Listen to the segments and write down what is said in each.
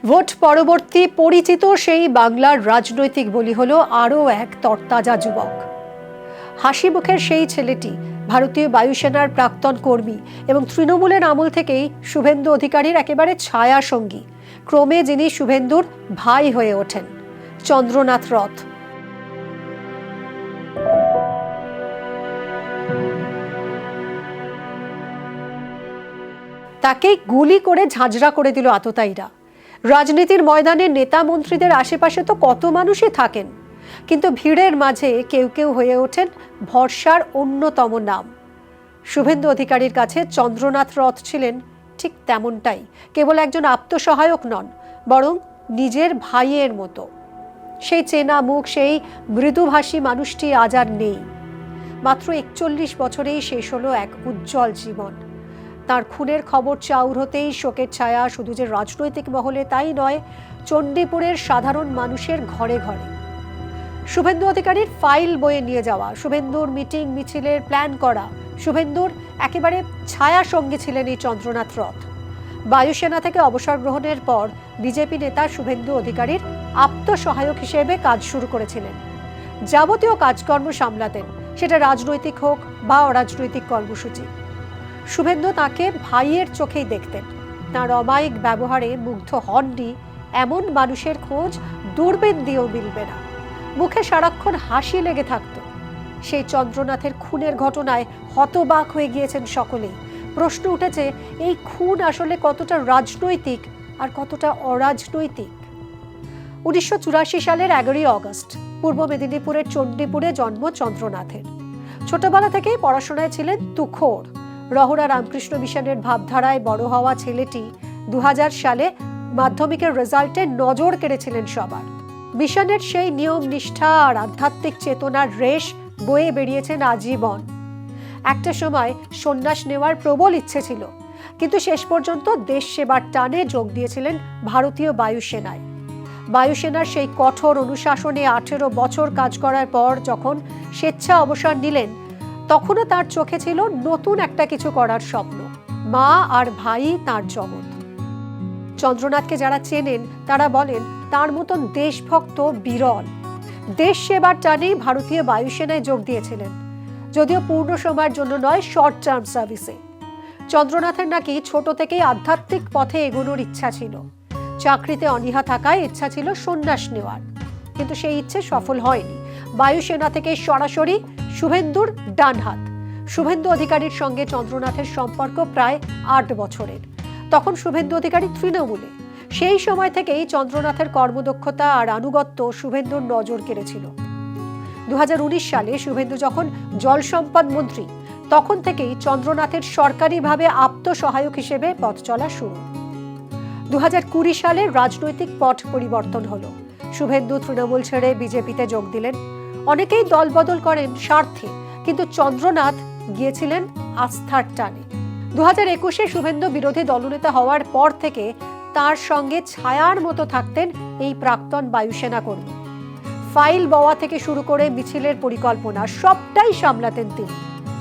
Vote পরবর্তী পরিচিত সেই বাংলার রাজনৈতিক বলি হলো আরও এক তরতাজা যুবক। হাসি মুখের সেই ছেলেটি ভারতীয় বায়ুসেনার প্রাক্তন কর্মী এবং তৃণমূলের আমল থেকেই শুভেন্দু অধিকারীর একেবারে ছায়া সঙ্গী। ক্রমে যিনি শুভেন্দুর ভাই হয়ে ওঠেন, চন্দ্রনাথ রথ। তাকে গুলি করে ঝাঁঝরা করে দিল আততায়ীরা। রাজনীতির ময়দানে নেতা মন্ত্রীদের আশেপাশে তো কত মানুষই থাকেন, কিন্তু ভিড়ের মাঝে কেউ কেউ হয়ে ওঠেন ভরসার অন্যতম নাম। শুভেন্দু অধিকারীর কাছে চন্দ্রনাথ রথ ছিলেন ঠিক তেমনটাই, কেবল একজন আত্মসহায়ক নন, বরং নিজের ভাইয়ের মতো। সেই চেনা মুখ, সেই মৃদুভাষী মানুষটি আজ আর নেই। মাত্র 41 বছরেই শেষ হলো এক উজ্জ্বল জীবন। তার খুনের খবর চাউর হতেই শোকের ছায়া শুধু যে রাজনৈতিক মহলে তাই নয়, চণ্ডীপুরের সাধারণ মানুষের ঘরে ঘরে। শুভেন্দু অধিকারীর ফাইল বয়ে নিয়ে যাওয়া, শুভেন্দুর মিটিং মিছিলের প্ল্যান করা, শুভেন্দুর একেবারে ছায়া সঙ্গী ছিলেন এই চন্দ্রনাথ রথ। বায়ুসেনা থেকে অবসর গ্রহণের পর বিজেপি নেতা শুভেন্দু অধিকারীর আত্মসহায়ক হিসেবে কাজ শুরু করেছিলেন। যাবতীয় কাজকর্ম সামলাতেন, সেটা রাজনৈতিক হোক বা অরাজনৈতিক কর্মসূচি। শুভেন্দু তাকে ভাইয়ের চোখেই দেখতেন। তাঁর অমায়িক ব্যবহারে মুগ্ধ হননি এমন মানুষের খোঁজ দূরবীন দিয়েও মিলবে না। মুখে সারাক্ষণ হাসি লেগে থাকত। সেই চন্দ্রনাথের খুনের ঘটনায় হতবাক হয়ে গিয়েছেন সকলেই। প্রশ্ন উঠেছে, এই খুন আসলে কতটা রাজনৈতিক আর কতটা অরাজনৈতিক। 1984 সালের 11ই অগস্ট পূর্ব মেদিনীপুরের চণ্ডীপুরে জন্ম চন্দ্রনাথের। ছোটবেলা থেকেই পড়াশোনায় ছিলেন তুখোড়। রহরা রামকৃষ্ণ মিশনের ভাবধারায় বড় হওয়া ছেলেটি 2000 সালে মাধ্যমিকের রেজাল্টে নজর কেড়েছিলেন সবার। মিশনের সেই নিয়ম নিষ্ঠা আর আধ্যাত্মিক চেতনার রেশ বয়ে বেরিয়েছেন আজীবন। একটা সময় সন্ন্যাস নেওয়ার প্রবল ইচ্ছে ছিল, কিন্তু শেষ পর্যন্ত দেশ সেবার টানে যোগ দিয়েছিলেন ভারতীয় বায়ুসেনায়। বায়ুসেনার সেই কঠোর অনুশাসনে 18 বছর কাজ করার পর যখন স্বেচ্ছা অবসর নিলেন, তখনও তার চোখে ছিল নতুন একটা কিছু করার স্বপ্ন। মা আর ভাই তার জগৎ। চন্দ্রনাথকে যারা চেনেন তারা বলেন তার মতন দেশভক্ত বিরল। দেশ সেবার টানেই ভারতীয় বায়ুসেনায় যোগ দিয়েছিলেন, যদিও পূর্ণ সময়ের জন্য নয়, শর্ট টার্ম সার্ভিসে। চন্দ্রনাথের নাকি ছোট থেকেই আধ্যাত্মিক পথে এগোনোর ইচ্ছা ছিল। চাকরিতে অনীহা থাকায় ইচ্ছা ছিল সন্ন্যাস নেওয়ার, কিন্তু সেই ইচ্ছে সফল হয়নি। বায়ুসেনা থেকে সরাসরি শুভেন্দুর ডান হাত। শুভেন্দু অধিকারীর সঙ্গে চন্দ্রনাথের সম্পর্ক প্রায় 8 বছরের। তখন শুভেন্দু অধিকারী তৃণমূলে। সেই সময় থেকেই চন্দ্রনাথের কর্মদক্ষতা আর আনুগত্য শুভেন্দুর নজর কেড়েছিল। 2019 সালে শুভেন্দু যখন জল সম্পদ মন্ত্রী, তখন থেকেই চন্দ্রনাথের সরকারিভাবে আত্মসহায়ক হিসেবে পথ চলা শুরু। 2020 সালে রাজনৈতিক পট পরিবর্তন হলো। শুভেন্দু তৃণমূল ছেড়ে বিজেপিতে যোগ দিলেন। অনেকেই দল বদল করেন স্বার্থে, কিন্তু চন্দ্রনাথ গিয়েছিলেন আস্থার টানে। 2021-এ শুভেন্দু বিরোধী দলনেতা হওয়ার পর থেকে তার সঙ্গে ছায়ার মতো থাকতেন এই প্রাক্তন বায়ুসেনা কর্মী। ফাইল বওয়া থেকে শুরু করে মিছিলের পরিকল্পনা সবটাই সামলাতেন তিনি।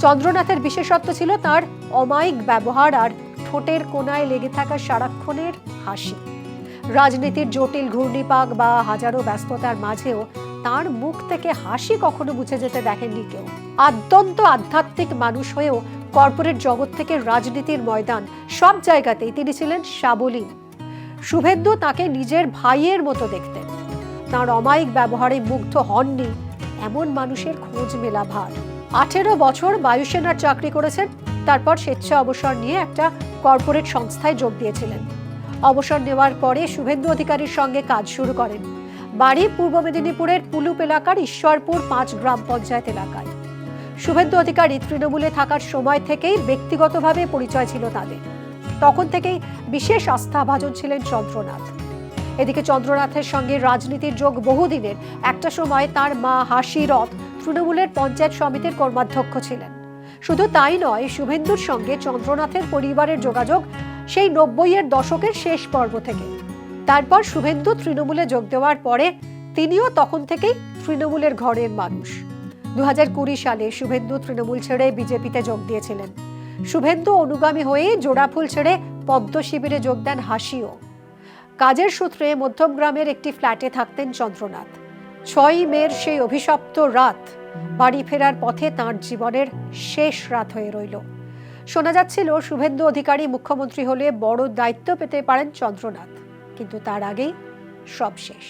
চন্দ্রনাথের বিশেষত্ব ছিল তার অমায়িক ব্যবহার আর ঠোঁটের কোনায় লেগে থাকা সারাক্ষণের হাসি। রাজনীতির জটিল ঘূর্ণিপাক বা হাজারো ব্যস্ততার মাঝেও তার মুখ থেকে হাসি কখনো মুছে যেতে দেখেননি কেউ। অত্যন্ত আধ্যাত্মিক মানুষ হয়েও কর্পোরেট জগৎ থেকে রাজনীতির ময়দান, সব জায়গাতেই তিনি ছিলেন সাবলীল। শুভেন্দু তাকে নিজের ভাইয়ের মতো দেখতেন। তার অমায়িক ব্যবহারে মুগ্ধ হননি এমন মানুষের খোঁজ মেলা ভার। 18 বছর বায়ুসেনার চাকরি করেছেন, তারপর স্বেচ্ছা অবসর নিয়ে একটা কর্পোরেট সংস্থায় যোগ দিয়েছিলেন। অবসর নেওয়ার পরে শুভেন্দু অধিকারীর সঙ্গে কাজ শুরু করেন। বাড়ি পূর্ব মেদিনীপুরের পুলুপ এলাকার ঈশ্বরপুর 5 গ্রাম পঞ্চায়েত এলাকায়। শুভেন্দু অধিকারী তৃণমূলে থাকার সময় থেকেই ব্যক্তিগতভাবে পরিচয় ছিল তাদের। তখন থেকেই বিশেষ আস্থাভাজন ছিলেন চন্দ্রনাথ। এদিকে চন্দ্রনাথের সঙ্গে রাজনীতির যোগ বহুদিনের। একটা সময় তার মা হাসি রথ তৃণমূলের পঞ্চায়েত সমিতির কর্মাধ্যক্ষ ছিলেন। শুধু তাই নয়, শুভেন্দুর সঙ্গে চন্দ্রনাথের পরিবারের যোগাযোগ সেই 90-এর দশকের শেষ পর্ব থেকে। তারপর শুভেন্দু তৃণমূলে যোগ দেওয়ার পরে তিনিও তখন থেকেই তৃণমূলের ঘরের মানুষ। 2020 সালে শুভেন্দু তৃণমূল ছেড়ে বিজেপিতে যোগ দিয়েছিলেন। শুভেন্দু অনুগামী হয়ে জোড়াফুল ছেড়ে পদ্ম শিবিরে যোগ দেন হাসিও। কাজের সূত্রে মধ্যমগ্রামের একটি ফ্ল্যাটে থাকতেন চন্দ্রনাথ। 6ই মের সেই অভিশপ্ত রাত বাড়ি ফেরার পথে তাঁর জীবনের শেষ রাত হয়ে রইল। শোনা যাচ্ছিল শুভেন্দু অধিকারী মুখ্যমন্ত্রী হলে বড় দায়িত্ব পেতে পারেন চন্দ্রনাথ, কিন্তু তার আগেই সব শেষ।